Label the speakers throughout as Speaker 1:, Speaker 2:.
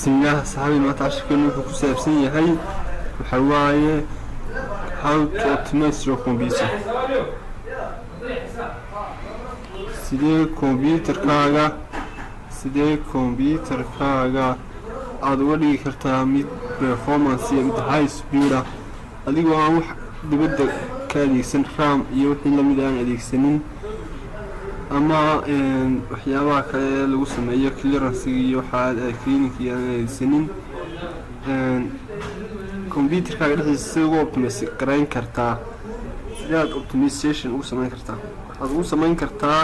Speaker 1: Bismillah saxabi ma taashkanu ku saabsan yahay waxa waaye how to optimize your computer. sidee computerkaaga aad uga dhigi kartaa mid performance iyo mid high speed ah adigoo aan wax dibadda ka adeegsan RAM iyo wixii la mid ah adeegsanin ama waxyaabaha kale lagu sameeyo clearance iyo waxa cleaning iyo adeegsanin computerkaaga dhexdiisa ugu optimize gareyn kartaa sidaad optimization ugu sameyn kartaa waxaad ugu sameyn kartaa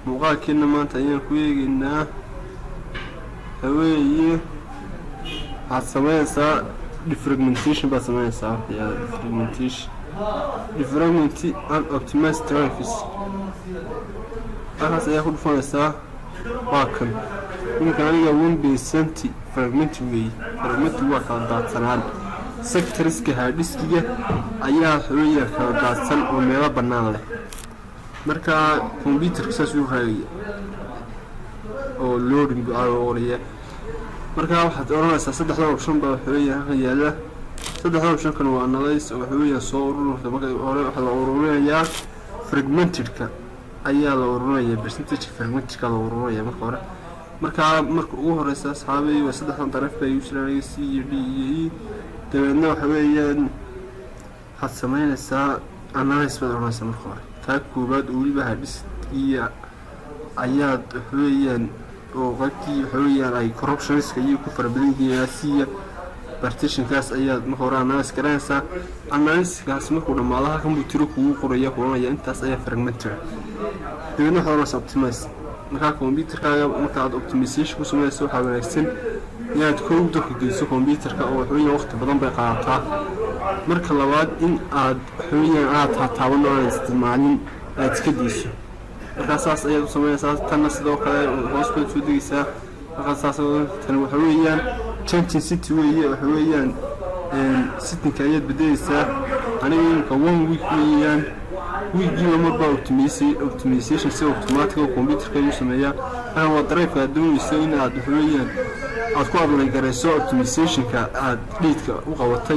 Speaker 1: muuqaalkeena maanta ayaan ku eegaynaa haweeye waxaad sameynaysaa defragmentation baad sameynaysaa defragment and optimize drives waxaas ayaa ku dhufanaysaa waa kan ninka aniga 1% fragment waa kala daadsanaan sectorska harddiskiga ayaa xooyaa kala daadsan oo meelo bannaan leh marka computerka saas uu raadiyo oo loading awooraya marka waxaad oranaysaa saddexda option baa xooyaa yaala saddexda option kan waa analyze oo xooyaa soo ururta marka hore waxa la ururinayaa fragmentedka ayaa la ururinayaa percentage fragmentedka la ururinayaa marka ugu horeysa asxaabay waa saddexdan daraf bay u jiraan C iyo D iyo E dabeedna waxa weeyaan waxaad sameynaysaa analyze baad oranaysaa marka hore taa koobaad oo weliba harddiskiga ayaad xooyaan oo qadkii xooyaan ay corruptionska iyo ku farabadan yihiin asiya partitionkaas ayaad marka hore analyze garanaysaa analysis markuu dhamaado halkan buu tiro kugu qoraya kulanaya intaas ayaa fragmented dabeedna waxaad optimize marka computerkaaga marka aad optimization ku sameeyso waxa wanaagsan inaad koobto ku geyso computerka oo xooyaan waqti badan bay qaadataa marka labaad in aad xooyaan aad taabano aan isticmaalin aad iska diiso marka saas ayaad u sameynaysaa tan sidoo kale hoos baad soo degaysaa marka saas tan waxa weeyaan changing city waxa weeyaan sitting ayaad bedelaysaa aniga 1 week weeyaan weekii marba optimization si automatic oo computerka uu sameeyaa waa drive aad doonayso in aad xooyaan aad ku apply garayso optimizationka aad dheedka u qabatay